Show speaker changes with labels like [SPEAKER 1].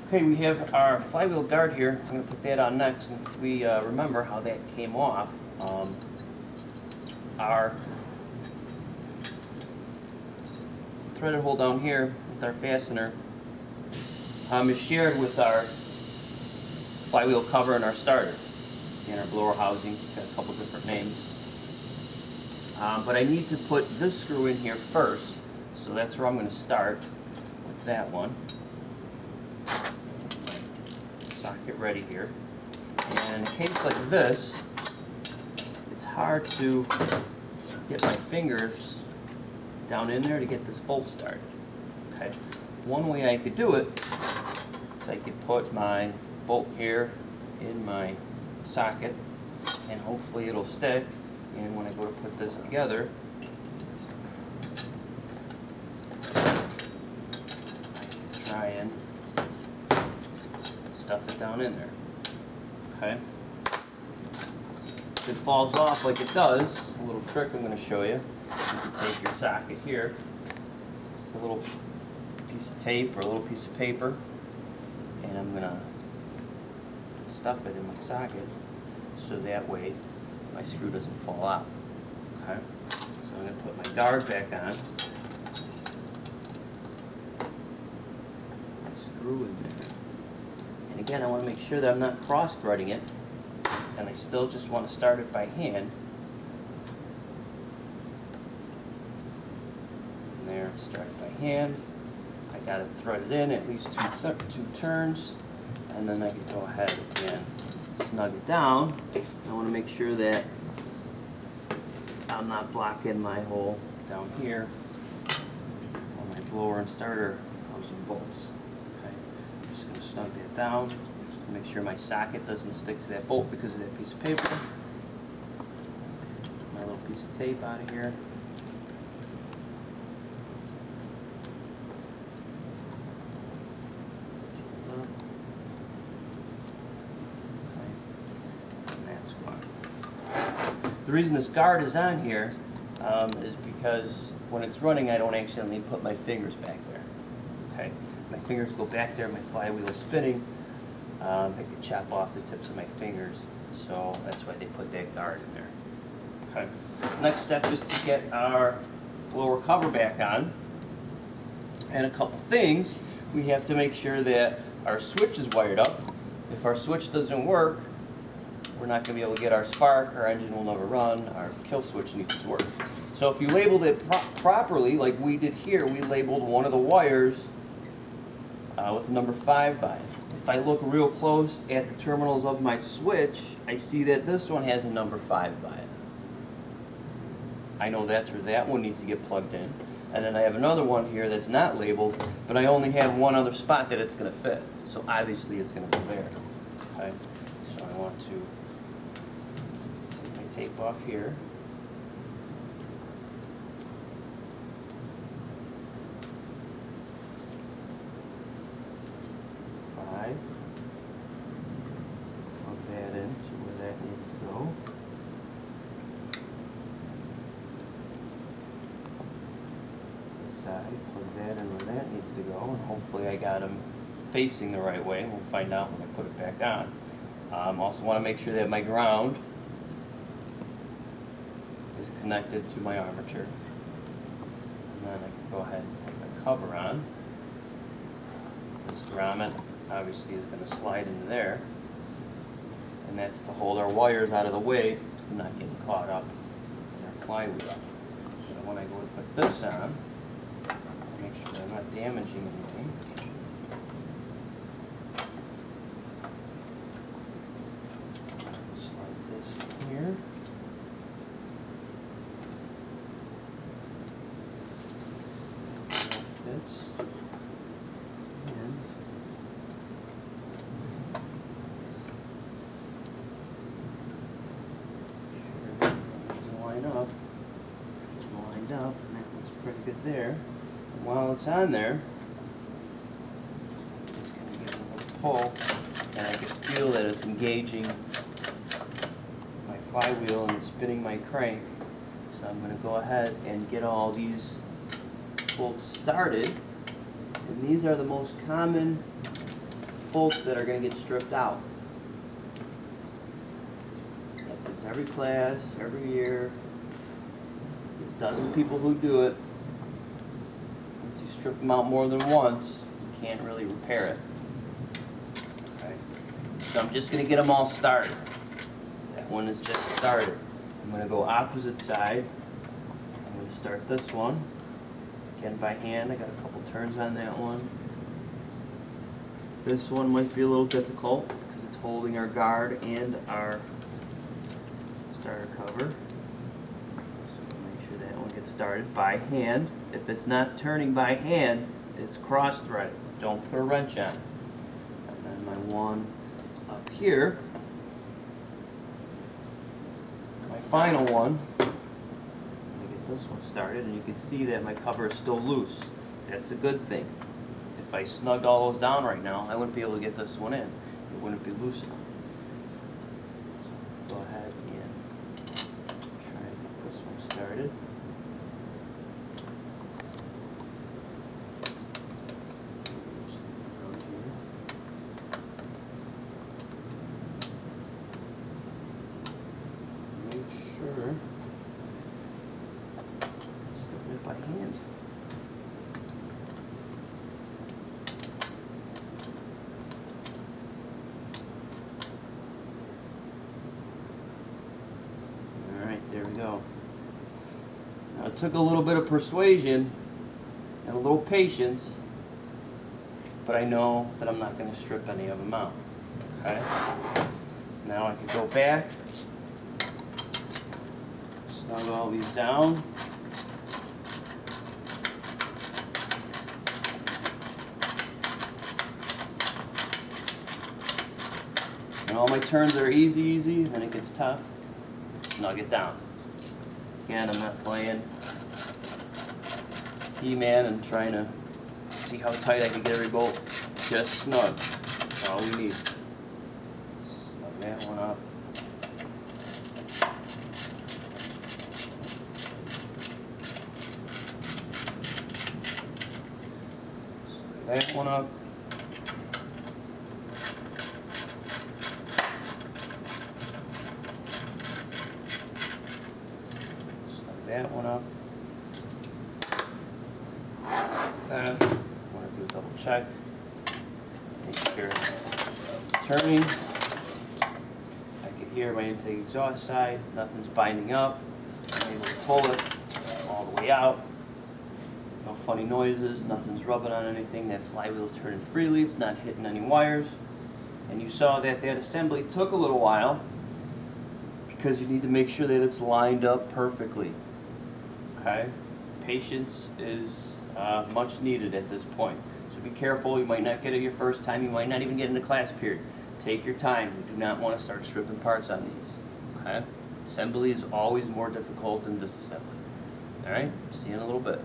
[SPEAKER 1] Okay, we have our flywheel guard here. I'm going to put that on next. And if we remember how that came off, our threaded hole down here with our fastener is shared with our flywheel cover and our starter and our blower housing. Got a couple different names. But I need to put this screw in here first, so that's where I'm going to start with that one. Socket ready here. And in a case like this, it's hard to get my fingers down in there to get this bolt started. Okay. One way I could do it is I could put my bolt here in my socket and hopefully it'll stick, and when I go to put this together, try and stuff it down in there. Okay. If it falls off like it does, a little trick I'm going to show you. You can take your socket here, a little piece of tape or a little piece of paper, and I'm going to stuff it in my socket so that way my screw doesn't fall out. Okay. So I'm going to put my guard back on. My screw in there. And again, I want to make sure that I'm not cross-threading it, and I still just want to start it by hand. And there, start it by hand. I got it threaded in at least two turns, and then I can go ahead and snug it down. I want to make sure that I'm not blocking my hole down here for my blower and starter housing bolts. Okay, I'm just going to snug that down. Make sure my socket doesn't stick to that bolt because of that piece of paper. My little piece of tape out of here. And that's one. The reason this guard is on here is because when it's running, I don't accidentally put my fingers back there. Okay, my fingers go back there, my flywheel is spinning. I could chop off the tips of my fingers, so that's why they put that guard in there. Okay. Next step is to get our blower cover back on, and a couple things. We have to make sure that our switch is wired up. If our switch doesn't work, we're not going to be able to get our spark, our engine will never run, our kill switch needs to work. So if you labeled it properly, like we did here, we labeled one of the wires with the number 5 by it. If I look real close at the terminals of my switch, I see that this one has a number 5 by it. I know that's where that one needs to get plugged in. And then I have another one here that's not labeled, but I only have one other spot that it's going to fit. So obviously it's going to go there. Okay? So I want to take my tape off here. Plug that in to where that needs to go. This side, plug that in where that needs to go, and hopefully I got them facing the right way. We'll find out when I put it back on. Also want to make sure that my ground is connected to my armature. And then I can go ahead and put my cover on. This grommet obviously is going to slide into there, and that's to hold our wires out of the way from not getting caught up in our flywheel. So when I go to put this on, I'll make sure I'm not damaging anything. Slide this in here. That fits. Lined up, and that looks pretty good there. And while it's on there, I'm just going to give it a little pull, and I can feel that it's engaging my flywheel and spinning my crank. So I'm going to go ahead and get all these bolts started. And these are the most common folks that are going to get stripped out. Happens every class, every year. A dozen people who do it. Once you strip them out more than once, you can't really repair it. Okay. So I'm just going to get them all started. That one is just started. I'm going to go opposite side. I'm going to start this one. Again by hand. I got a couple turns on that one. This one might be a little difficult because it's holding our guard and our starter cover. So make sure that one gets started by hand. If it's not turning by hand, it's cross-threaded. Don't put a wrench on. And then my one up here, my final one. This one started, and you can see that my cover is still loose. That's a good thing. If I snugged all those down right now, I wouldn't be able to get this one in. It wouldn't be loose enough. So go ahead and try and get this one started. Make sure by hand. Alright, there we go. Now it took a little bit of persuasion and a little patience, but I know that I'm not going to strip any of them out. Okay? Now I can go back, snug all these down. And all my turns are easy, then it gets tough. Snug it down. Again, I'm not playing He-Man and trying to see how tight I can get every bolt. Just snug. That's all we need. Snug that one up. Snug that one up. That one up. I want to do a double check. Make sure it's turning. I can hear my intake exhaust side. Nothing's binding up. I'm able to pull it all the way out. No funny noises. Nothing's rubbing on anything. That flywheel's turning freely. It's not hitting any wires. And you saw that that assembly took a little while because you need to make sure that it's lined up perfectly. Okay, patience is much needed at this point. So be careful. You might not get it your first time. You might not even get in the class period. Take your time. You do not want to start stripping parts on these. Okay, assembly is always more difficult than disassembly. All right, see you in a little bit.